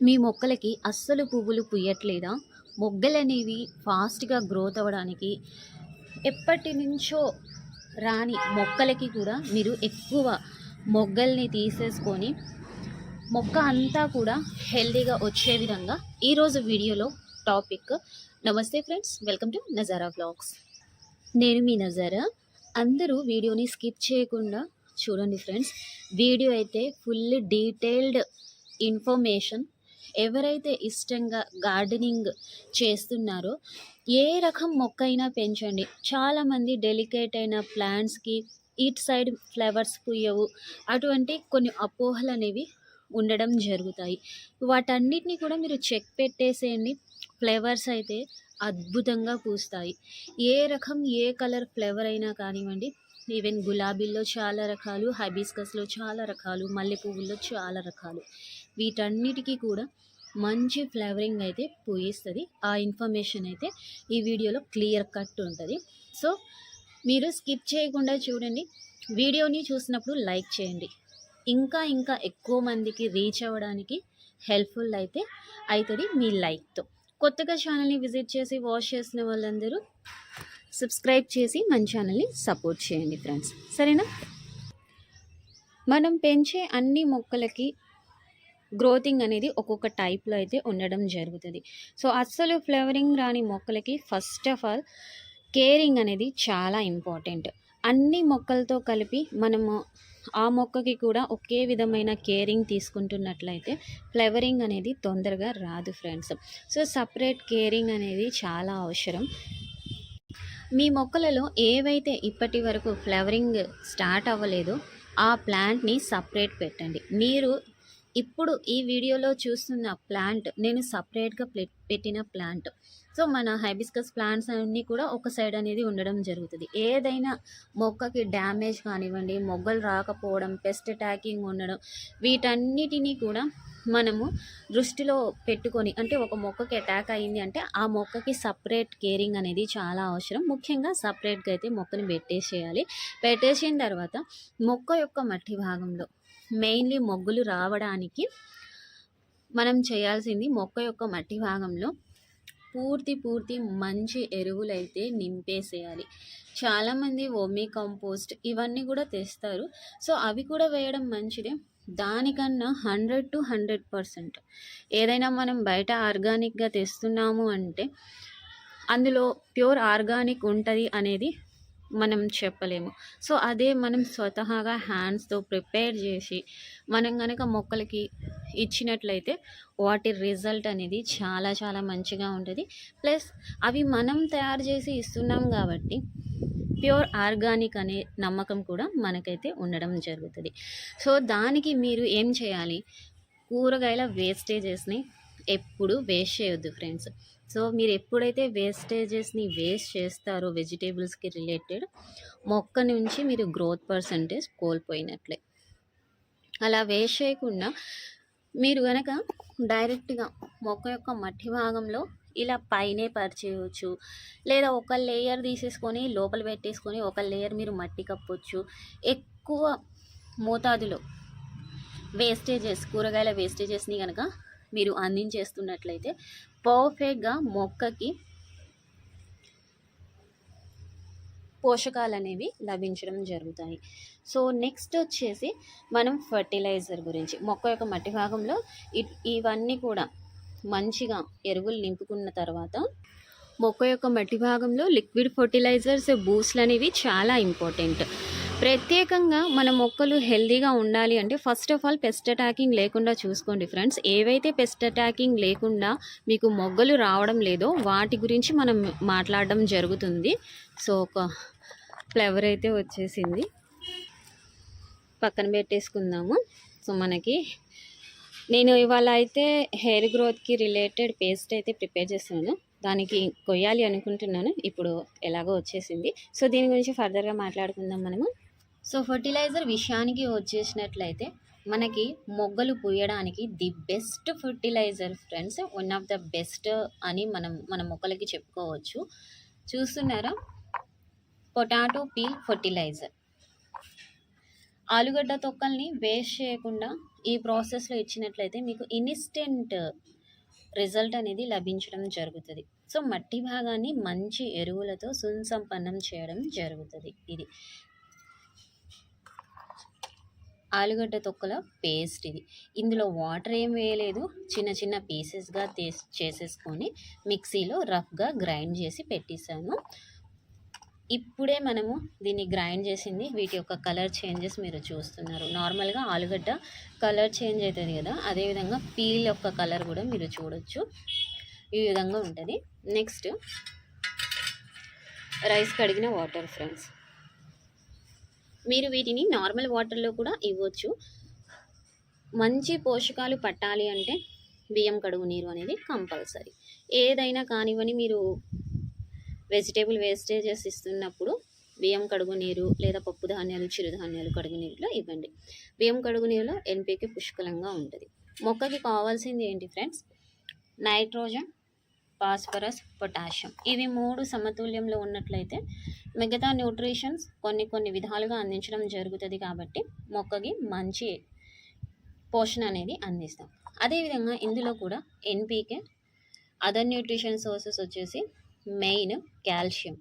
మీ మొక్కలకి అస్సలు పువ్వులు పుయ్యట్లేదా? మొగ్గలనేవి ఫాస్ట్‌గా గ్రోత్ అవ్వడానికి ఎప్పటినుంచో రాని మొక్కలకి కూడా మీరు ఎక్కువ మొగ్గల్ని తీసేసుకొని మొక్క అంతా కూడా హెల్తీగా వచ్చే విధంగా ఈరోజు వీడియోలో టాపిక్. నమస్తే friends, welcome to Nazara vlogs. నేను మీ నజారా. అందరూ వీడియోని స్కిప్ చేయకుండా చూడండి ఫ్రెండ్స్. వీడియో అయితే ఫుల్ డీటెయిల్డ్ ఇన్ఫర్మేషన్. ఎవరైతే ఇష్టంగా గార్డెనింగ్ చేస్తున్నారో ఏ రకం మొక్క అయినా పెంచండి. చాలామంది డెలికేట్ అయిన ప్లాంట్స్కి ఇట్ సైడ్ ఫ్లవర్స్ పుయ్యవు, అటువంటి కొన్ని అపోహలు అనేవి ఉండడం జరుగుతాయి. వాటన్నిటిని కూడా మీరు చెక్ పెట్టేసేయండి. ఫ్లవర్స్ అయితే అద్భుతంగా పూస్తాయి. ఏ రకం ఏ కలర్ ఫ్లవర్ అయినా కానివ్వండి, ఈవెన్ గులాబీల్లో చాలా రకాలు, హైబిస్కస్లో చాలా రకాలు, మల్లె పువ్వుల్లో చాలా రకాలు, వీటన్నిటికీ కూడా మంచి ఫ్లేవరింగ్ అయితే పూయిస్తుంది. ఆ ఇన్ఫర్మేషన్ అయితే ఈ వీడియోలో క్లియర్ కట్ ఉంటుంది. సో మీరు స్కిప్ చేయకుండా చూడండి. వీడియోని చూసినప్పుడు లైక్ చేయండి. ఇంకా ఇంకా ఎక్కువ మందికి రీచ్ అవ్వడానికి హెల్ప్ఫుల్ అయితే అవుతుంది మీ లైక్తో. కొత్తగా ఛానల్ని విజిట్ చేసి వాచ్ చేసిన వాళ్ళందరూ సబ్స్క్రైబ్ చేసి మన ఛానల్ని సపోర్ట్ చేయండి ఫ్రెండ్స్, సరేనా? మనం పెంచే అన్ని మొక్కలకి గ్రోతింగ్ అనేది ఒక్కొక్క టైప్లో అయితే ఉండడం జరుగుతుంది. సో అస్సలు ఫ్లవరింగ్ రాని మొక్కలకి ఫస్ట్ ఆఫ్ ఆల్ కేరింగ్ అనేది చాలా ఇంపార్టెంట్. అన్ని మొక్కలతో కలిపి మనము ఆ మొక్కకి కూడా ఒకే విధమైన కేరింగ్ తీసుకుంటున్నట్లయితే ఫ్లవరింగ్ అనేది తొందరగా రాదు ఫ్రెండ్స్. సో సపరేట్ కేరింగ్ అనేది చాలా అవసరం. మీ మొక్కలలో ఏవైతే ఇప్పటి వరకు ఫ్లవరింగ్ స్టార్ట్ అవ్వలేదో ఆ ప్లాంట్ని సపరేట్ పెట్టండి. మీరు ఇప్పుడు ఈ వీడియోలో చూస్తున్న ప్లాంట్ నేను సపరేట్గా పెట్టిన ప్లాంట్. సో మన హైబిస్కస్ ప్లాంట్స్ అన్నీ కూడా ఒక సైడ్ అనేది ఉండడం జరుగుతుంది. ఏదైనా మొక్కకి డ్యామేజ్ కానివ్వండి, మొగ్గలు రాకపోవడం, పెస్ట్ అటాకింగ్ ఉండడం, వీటన్నిటినీ కూడా మనము దృష్టిలో పెట్టుకొని, అంటే ఒక మొక్కకి అటాక్ అయింది అంటే ఆ మొక్కకి సపరేట్ కేరింగ్ అనేది చాలా అవసరం. ముఖ్యంగా సపరేట్గా అయితే మొక్కని పెట్టేసేయాలి. పెట్టేసిన తర్వాత మొక్క యొక్క మట్టి భాగంలో మెయిన్లీ మొగ్గులు రావడానికి మనం చేయాల్సింది మొక్క యొక్క మట్టి భాగంలో పూర్తి మంచి ఎరువులైతే నింపేసేయాలి. చాలామంది వర్మీ కంపోస్ట్ ఇవన్నీ కూడా తెస్తారు. సో అవి కూడా వేయడం మంచిదే. దానికన్నా 100 to 100% ఏదైనా మనం బయట ఆర్గానిక్గా తెస్తున్నాము అంటే అందులో ప్యూర్ ఆర్గానిక్ ఉంటుంది అనేది మనం చెప్పలేము. సో అదే మనం స్వతహాగా హ్యాండ్స్తో ప్రిపేర్ చేసి మనం కనుక మొక్కలకి ఇచ్చినట్లయితే వాటి రిజల్ట్ అనేది చాలా చాలా మంచిగా ఉంటుంది. ప్లస్ అవి మనం తయారు చేసి ఇస్తున్నాం కాబట్టి ప్యూర్ ఆర్గానిక్ అనే నమ్మకం కూడా మనకైతే ఉండడం జరుగుతుంది. సో దానికి మీరు ఏం చేయాలి, కూరగాయల వేస్టేజెస్ని ఎప్పుడు వేస్ట్ చేయొద్దు ఫ్రెండ్స్. సో మీరు ఎప్పుడైతే వేస్టేజెస్ని వేస్ట్ చేస్తారో వెజిటేబుల్స్కి రిలేటెడ్, మొక్క నుంచి మీరు గ్రోత్ పర్సంటేజ్ కోల్పోయినట్లే. అలా వేస్ట్ చేయకుండా మీరు కనుక డైరెక్ట్గా మొక్క యొక్క మట్టి భాగంలో ఇలా పైనే పరిచేయవచ్చు, లేదా ఒక లేయర్ తీసేసుకొని లోపల పెట్టేసుకొని ఒక లేయర్ మీరు మట్టి కప్పొచ్చు. ఎక్కువ మోతాదులో వేస్టేజెస్, కూరగాయల వేస్టేజెస్ని కనుక మీరు అందించేస్తున్నట్లయితే పర్ఫెక్ట్గా మొక్కకి పోషకాలు అనేవి లభించడం జరుగుతాయి. సో నెక్స్ట్ వచ్చేసి మనం ఫర్టిలైజర్ గురించి, మొక్క యొక్క మట్టి భాగంలో ఇవన్నీ కూడా మంచిగా ఎరువులు నింపుకున్న తర్వాత మొక్క యొక్క మట్టి భాగంలో లిక్విడ్ ఫర్టిలైజర్స్, బూస్ట్లు అనేవి చాలా ఇంపార్టెంట్. ప్రత్యేకంగా మన మొక్కలు హెల్దీగా ఉండాలి అంటే first of all pest attacking లేకుండా చూసుకోండి ఫ్రెండ్స్. ఏవైతే పెస్ట్ అటాకింగ్ లేకుండా మీకు మొగ్గలు రావడం లేదో వాటి గురించి మనం మాట్లాడడం జరుగుతుంది. సో ఒక ఫ్లవర్ అయితే వచ్చేసింది, పక్కన పెట్టేసుకుందాము. సో మనకి నేను ఇవాళ అయితే హెయిర్ గ్రోత్కి రిలేటెడ్ పేస్ట్ అయితే ప్రిపేర్ చేస్తున్నాను. దానికి కొయ్యాలి అనుకుంటున్నాను. ఇప్పుడు ఎలాగో వచ్చేసింది. సో దీని గురించి ఫర్దర్గా మాట్లాడుకుందాం మనము. సో ఫర్టిలైజర్ విషయానికి వచ్చేసినట్లయితే మనకి మొగ్గలు పూయడానికి the best fertiliser friends, one of the best అని మన మొక్కలకి చెప్పుకోవచ్చు. చూస్తున్నారా, పొటాటో పీల్ ఫర్టిలైజర్. ఆలుగడ్డ తొక్కల్ని వేస్ట్ చేయకుండా ఈ ప్రాసెస్లో ఇచ్చినట్లయితే మీకు ఇన్స్టెంట్ రిజల్ట్ అనేది లభించడం జరుగుతుంది. సో మట్టి భాగాన్ని మంచి ఎరువులతో సుసంపన్నం చేయడం జరుగుతుంది. ఇది ఆలుగడ్డ తొక్కల పేస్ట్ ఇది. ఇందులో వాటర్ ఏం వేయలేదు, చిన్న చిన్న పీసెస్గా చేసేసుకొని మిక్సీలో రఫ్గా గ్రైండ్ చేసి పెట్టేశాను. ఇప్పుడే మనము దీన్ని గ్రైండ్ చేసింది, వీటి యొక్క కలర్ చేంజెస్ మీరు చూస్తున్నారు. నార్మల్గా ఆలుగడ్డ కలర్ చేంజ్ అవుతుంది కదా, అదేవిధంగా పీల్ యొక్క కలర్ కూడా మీరు చూడొచ్చు. ఈ విధంగా ఉంటుంది. నెక్స్ట్ రైస్ కడిగిన వాటర్ ఫ్రెండ్స్, మీరు వీటిని నార్మల్ వాటర్లో కూడా ఇవ్వచ్చు. మంచి పోషకాలు పట్టాలి అంటే బియ్యం కడుగు నీరు అనేది కంపల్సరీ. ఏదైనా కానివ్వని, మీరు వెజిటేబుల్ వేస్టేజెస్ ఇస్తున్నప్పుడు బియ్యం కడుగు నీరు లేదా పప్పు ధాన్యాలు చిరుధాన్యాలు కడుగు నీరులో ఇవ్వండి. బియ్యం కడుగు నీరులో ఎన్పికే పుష్కలంగా ఉంటుంది. మొక్కకి కావాల్సింది ఏంటి ఫ్రెండ్స్? Nitrogen, phosphorus, potassium. ఇవి 3 సమతుల్యంలో ఉన్నట్లయితే మిగతా న్యూట్రిషన్స్ కొన్ని విధాలుగా అందించడం జరుగుతుంది. కాబట్టి మొక్కకి మంచి పోషణ అనేది అందిస్తాం. అదేవిధంగా ఇందులో కూడా ఎన్పికే, అదర్ న్యూట్రిషన్ సోర్సెస్ వచ్చేసి మెయిన్ కాల్షియం.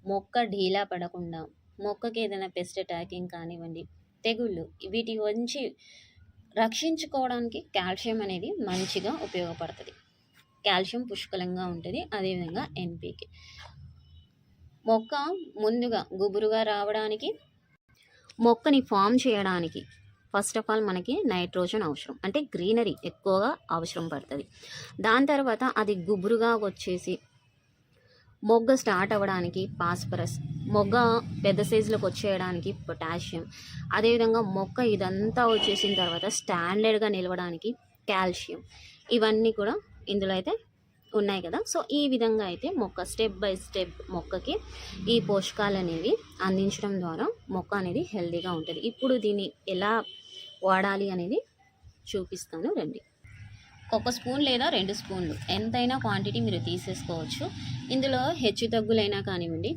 మొక్క ఢీలా పడకుండా, మొక్కకి ఏదైనా పెస్ట్ అటాకింగ్ కానివ్వండి, తెగుళ్ళు, వీటి నుంచి రక్షించుకోవడానికి కాల్షియం అనేది మంచిగా ఉపయోగపడుతుంది. కాల్షియం పుష్కలంగా ఉంటుంది. అదేవిధంగా ఎన్పికే. మొక్క ముందుగా గుబురుగా రావడానికి, మొక్కని ఫామ్ చేయడానికి ఫస్ట్ ఆఫ్ ఆల్ మనకి నైట్రోజన్ అవసరం, అంటే గ్రీనరీ ఎక్కువగా అవసరం పడుతుంది. దాని తర్వాత అది గుబురుగా వచ్చేసి మొగ్గ స్టార్ట్ అవ్వడానికి ఫాస్ఫరస్, మొగ్గ పెద్ద సైజులోకి వచ్చేయడానికి పొటాషియం, అదేవిధంగా మొక్క ఇదంతా వచ్చేసిన తర్వాత స్టాండర్డ్గా నిలవడానికి కాల్షియం. ఇవన్నీ కూడా ఇందులో అయితే ఉన్నాయి కదా. సో ఈ విధంగా అయితే మొక్క స్టెప్ బై స్టెప్ మొక్కకి ఈ పోషకాలు అనేవి అందించడం ద్వారా మొక్క అనేది హెల్తీగా ఉంటుంది. ఇప్పుడు దీన్ని ఎలా వాడాలి అనేది చూపిస్తాను రండి. 1 స్పూన్ లేదా 2 స్పూన్లు ఎంతైనా క్వాంటిటీ మీరు తీసేసుకోవచ్చు. ఇందులో హెచ్చు తగ్గులైనా కానివ్వండి,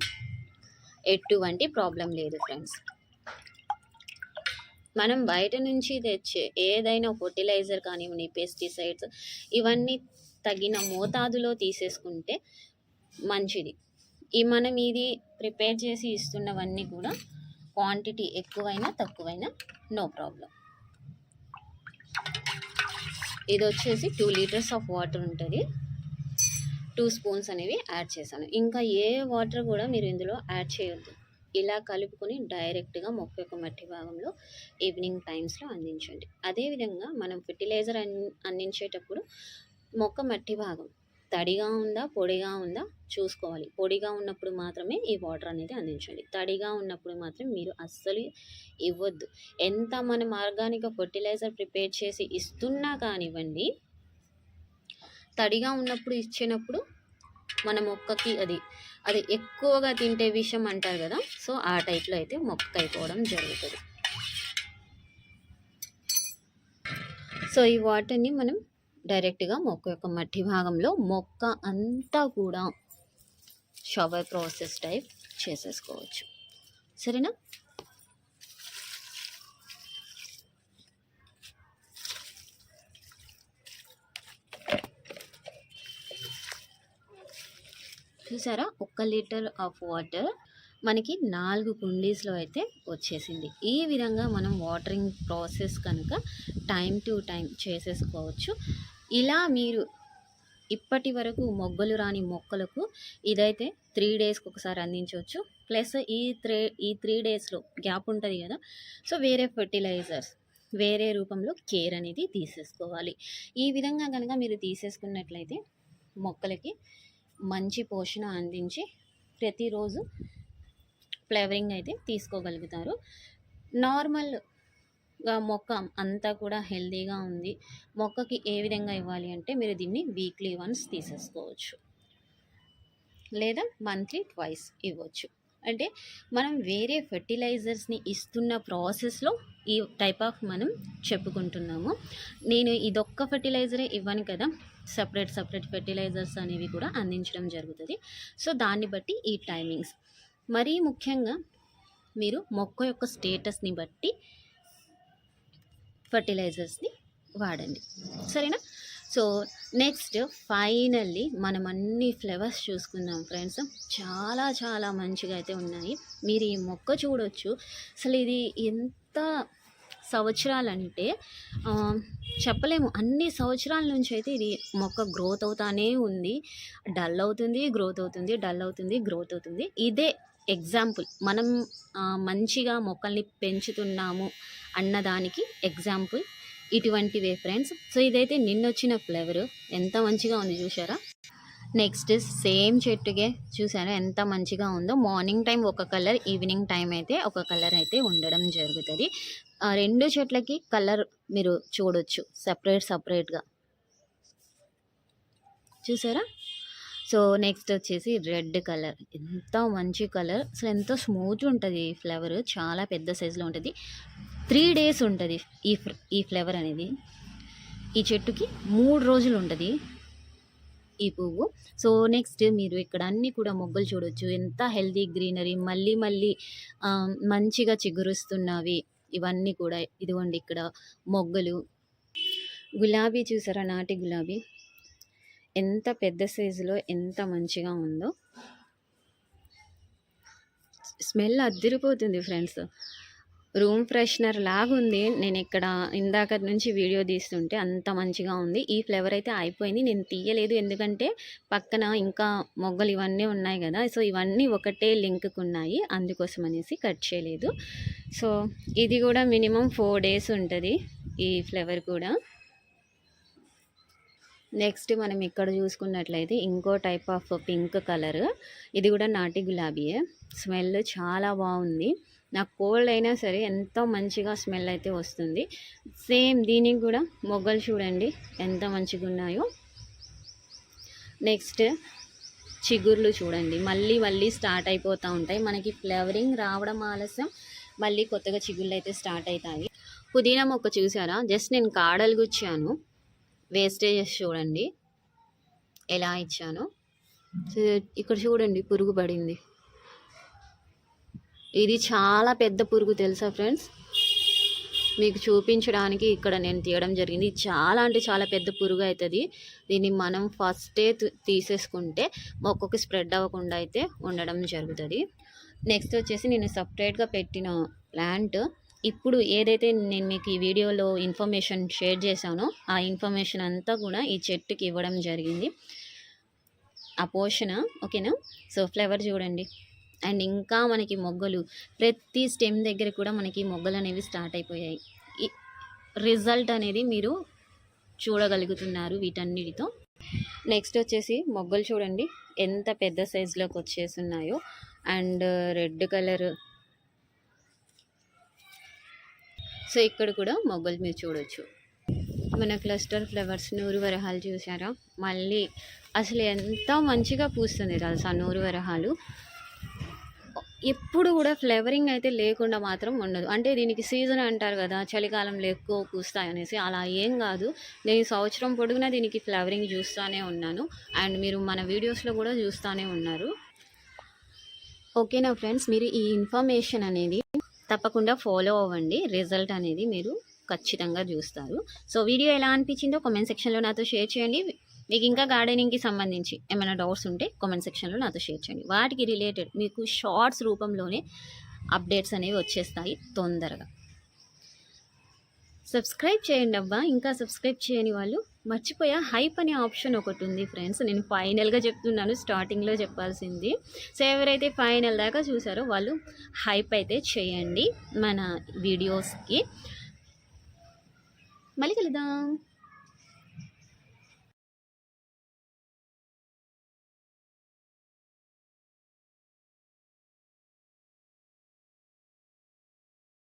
ఎటువంటి ప్రాబ్లం లేదు ఫ్రెండ్స్. మనం బయట నుంచి తెచ్చే ఏదైనా ఫర్టిలైజర్ కానివ్వండి, పెస్టిసైడ్స్, ఇవన్నీ తగిన మోతాదులో తీసేసుకుంటే మంచిది. మనం ఇది ప్రిపేర్ చేసి ఇస్తున్నవన్నీ కూడా క్వాంటిటీ ఎక్కువైనా తక్కువైనా నో ప్రాబ్లం. ఇది వచ్చేసి 2 లీటర్స్ ఆఫ్ వాటర్ ఉంటుంది. 2 స్పూన్స్ అనేవి యాడ్ చేశాను. ఇంకా ఏ వాటర్ కూడా మీరు ఇందులో యాడ్ చేయొద్దు. ఇలా కలుపుకొని డైరెక్ట్గా మొక్క యొక్క మట్టి భాగంలో ఈవినింగ్ టైమ్స్లో అందించండి. అదేవిధంగా మనం ఫెర్టిలైజర్ అందించేటప్పుడు మొక్క మట్టి భాగం తడిగా ఉందా పొడిగా ఉందా చూసుకోవాలి. పొడిగా ఉన్నప్పుడు మాత్రమే ఈ వాటర్ అనేది అందించండి. తడిగా ఉన్నప్పుడు మాత్రం మీరు అస్సలు ఇవ్వద్దు. ఎంత మనం ఆర్గానిక్ ఫర్టిలైజర్ ప్రిపేర్ చేసి ఇస్తున్నా కానివ్వండి, తడిగా ఉన్నప్పుడు ఇచ్చినప్పుడు మన మొక్కకి అది ఎక్కువగా తింటే విషం అంటారు కదా, సో ఆ టైప్లో అయితే మొక్క అయిపోవడం జరుగుతుంది. సో ఈ వాటర్ని మనం డైరెక్ట్గా మొక్క యొక్క మట్టి భాగంలో మొక్క అంతా కూడా షవర్ ప్రాసెస్ టైప్ చేసేసుకోవచ్చు. సరేనా? చూసారా, 1 లీటర్ ఆఫ్ వాటర్ మనకి 4 కుండీస్లో అయితే వచ్చేసింది. ఈ విధంగా మనం వాటరింగ్ ప్రాసెస్ కనుక టైం టు టైం చేసేసుకోవచ్చు. ఇలా మీరు ఇప్పటి వరకు మొగ్గలు రాని మొక్కలకు ఇదైతే 3 డేస్కి ఒకసారి అందించవచ్చు. ప్లస్ ఈ 3 డేస్లో గ్యాప్ ఉంటుంది కదా, సో వేరే ఫెర్టిలైజర్స్ వేరే రూపంలో కేర్ అనేది తీసేసుకోవాలి. ఈ విధంగా కనుక మీరు తీసేసుకున్నట్లయితే మొక్కలకి మంచి పోషణ అందించి ప్రతిరోజు ఫ్లేవరింగ్ అయితే తీసుకోగలుగుతారు. నార్మల్గా మొక్క అంతా కూడా హెల్తీగా ఉంది. మొక్కకి ఏ విధంగా ఇవ్వాలి అంటే మీరు దీన్ని వీక్లీ వన్స్ తీసేసుకోవచ్చు, లేదా మంత్లీ ట్వైస్ ఇవ్వచ్చు. అంటే మనం వేరే ఫెర్టిలైజర్స్ని ఇస్తున్న ప్రాసెస్లో ఈ టైప్ ఆఫ్ మనం చెప్పుకుంటున్నాము. నేను ఇదొక్క ఫెర్టిలైజరే ఇవ్వను కదా, సపరేట్ ఫెర్టిలైజర్స్ అనేవి కూడా అందించడం జరుగుతుంది. సో దాన్ని బట్టి ఈ టైమింగ్స్, మరీ ముఖ్యంగా మీరు మొక్క యొక్క స్టేటస్ని బట్టి ఫర్టిలైజర్స్ని వాడండి, సరేనా? సో నెక్స్ట్ ఫైనల్లీ మనం అన్ని ఫ్లవర్స్ చూసుకుందాం ఫ్రెండ్స్. చాలా చాలా మంచిగా అయితే ఉన్నాయి. మీరు ఈ మొక్క చూడొచ్చు. అసలు ఇది ఎంత సంవత్సరాలంటే చెప్పలేము. అన్ని సంవత్సరాల నుంచి అయితే ఇది మొక్క గ్రోత్ అవుతానే ఉంది. డల్ అవుతుంది, గ్రోత్ అవుతుంది, డల్ అవుతుంది, గ్రోత్ అవుతుంది. ఇదే ఎగ్జాంపుల్ మనం మంచిగా మొక్కల్ని పెంచుతున్నాము అన్నదానికి ఎగ్జాంపుల్ ఇటువంటివే ఫ్రెండ్స్. సో ఇదైతే నిన్నొచ్చిన ఫ్లేవర్ ఎంత మంచిగా ఉంది చూసారా. నెక్స్ట్ సేమ్ చెట్టుకే చూసారా ఎంత మంచిగా ఉందో. మార్నింగ్ టైం ఒక కలర్, ఈవినింగ్ టైం అయితే ఒక కలర్ అయితే ఉండడం జరుగుతుంది. రెండు చెట్లకి కలర్ మీరు చూడొచ్చు సపరేట్గా చూసారా. సో నెక్స్ట్ వచ్చేసి రెడ్ కలర్, ఎంత మంచి కలర్, అసలు ఎంతో స్మూత్ ఉంటుంది ఈ ఫ్లవర్. చాలా పెద్ద సైజులో ఉంటుంది. 3 days ఉంటుంది ఈ ఫ్లవర్ అనేది. ఈ చెట్టుకి 3 రోజులు ఉంటుంది ఈ పువ్వు. సో నెక్స్ట్ మీరు ఇక్కడ అన్నీ కూడా మొగ్గలు చూడొచ్చు. ఎంత హెల్దీ గ్రీనరీ, మళ్ళీ మంచిగా చిగురుస్తున్నవి ఇవన్నీ కూడా. ఇదిగోండి ఇక్కడ మొగ్గలు. గులాబీ చూసారా, నాటి గులాబీ ఎంత పెద్ద సైజులో ఎంత మంచిగా ఉందో. స్మెల్ అద్దరిపోతుంది ఫ్రెండ్స్. రూమ్ ఫ్రెషనర్ లాగుంది. నేను ఇక్కడ ఇందాక నుంచి వీడియో తీస్తుంటే అంత మంచిగా ఉంది. ఈ ఫ్లేవర్ అయితే అయిపోయింది, నేను తీయలేదు ఎందుకంటే పక్కన ఇంకా మొగ్గలు ఇవన్నీ ఉన్నాయి కదా. సో ఇవన్నీ ఒకటే లింక్కి ఉన్నాయి, అందుకోసం అనేసి కట్ చేయలేదు. సో ఇది కూడా మినిమం 4 days ఉంటుంది ఈ ఫ్లేవర్ కూడా. నెక్స్ట్ మనం ఇక్కడ చూసుకున్నట్లయితే ఇంకో టైప్ ఆఫ్ పింక్ కలర్. ఇది కూడా నాటి గులాబీయే. స్మెల్ చాలా బాగుంది. నాకు కోల్డ్ అయినా సరే ఎంతో మంచిగా స్మెల్ అయితే వస్తుంది. సేమ్ దీనికి కూడా మొగ్గలు చూడండి ఎంత మంచిగా ఉన్నాయో. నెక్స్ట్ చిగుర్లు చూడండి, మళ్ళీ స్టార్ట్ అయిపోతూ ఉంటాయి. మనకి ఫ్లవరింగ్ రావడం ఆలస్యం, మళ్ళీ కొత్తగా చిగుర్లు అయితే స్టార్ట్ అవుతాయి. పుదీనా మొక్క చూసారా, జస్ట్ నేను కాడలు గుచ్చాను. వేస్టేజెస్ చూడండి ఎలా ఇచ్చాను. ఇక్కడ చూడండి పురుగు పడింది. ఇది చాలా పెద్ద పురుగు తెలుసా ఫ్రెండ్స్, మీకు చూపించడానికి ఇక్కడ నేను తీయడం జరిగింది. ఇది చాలా అంటే చాలా పెద్ద పురుగు అవుతుంది. దీన్ని మనం ఫస్టే తీసేసుకుంటే మొక్కకి స్ప్రెడ్ అవ్వకుండా అయితే ఉండడం జరుగుతుంది. నెక్స్ట్ వచ్చేసి నేను సపరేట్గా పెట్టిన ప్లాంట్, ఇప్పుడు ఏదైతే నేను మీకు ఈ వీడియోలో ఇన్ఫర్మేషన్ షేర్ చేశానో ఆ ఇన్ఫర్మేషన్ అంతా కూడా ఈ చెట్టుకి ఇవ్వడం జరిగింది, ఆ పోషణ. ఓకేనా. సో ఫ్లవర్ చూడండి, అండ్ ఇంకా మనకి మొగ్గలు ప్రతి స్టెమ్ దగ్గర కూడా మనకి మొగ్గలు అనేవి స్టార్ట్ అయిపోయాయి. ఈ రిజల్ట్ అనేది మీరు చూడగలుగుతున్నారు వీటన్నిటితో. నెక్స్ట్ వచ్చేసి మొగ్గలు చూడండి ఎంత పెద్ద సైజులోకి వచ్చేస్తున్నాయో. And red colour. సో ఇక్కడ కూడా మొగ్గలు మీరు చూడొచ్చు. మన క్లస్టర్ ఫ్లవర్స్ నూరు వరహాలు చూసారా, మళ్ళీ అసలు ఎంత మంచిగా పూస్తుంది తెలుసా నూరు వరహాలు. ఎప్పుడు కూడా ఫ్లేవరింగ్ అయితే లేకుండా మాత్రం ఉండదు. అంటే దీనికి సీజన్ అంటారు కదా, చలికాలంలో ఎక్కువ పూస్తాయి అనేసి, అలా ఏం కాదు. నేను సంవత్సరం పొడుగునా దీనికి ఫ్లేవరింగ్ చూస్తూనే ఉన్నాను, అండ్ మీరు మన వీడియోస్లో కూడా చూస్తూనే ఉన్నారు. ఓకేనా ఫ్రెండ్స్, మీరు ఈ ఇన్ఫర్మేషన్ అనేది తప్పకుండా ఫాలో అవ్వండి. రిజల్ట్ అనేది మీరు ఖచ్చితంగా చూస్తారు. సో వీడియో ఎలా అనిపించిందో కామెంట్ సెక్షన్లో నాతో షేర్ చేయండి. మీకు ఇంకా గార్డెనింగ్కి సంబంధించి ఏమైనా డౌట్స్ ఉంటే కామెంట్ సెక్షన్లో నాతో షేర్ చేయండి. వాటికి రిలేటెడ్ మీకు షార్ట్స్ రూపంలోనే అప్డేట్స్ అనేవి వచ్చేస్తాయి తొందరగా. సబ్స్క్రైబ్ చేయండి అబ్బా, ఇంకా సబ్స్క్రైబ్ చేయని వాళ్ళు. మర్చిపోయా, హైప్ అనే ఆప్షన్ ఒకటి ఉంది ఫ్రెండ్స్, నేను ఫైనల్గా చెప్తున్నాను, స్టార్టింగ్లో చెప్పాల్సింది. సో ఎవరైతే ఫైనల్ దాకా చూసారో వాళ్ళు హైప్ అయితే చేయండి మన వీడియోస్కి. మళ్ళీ కలుద్దాం.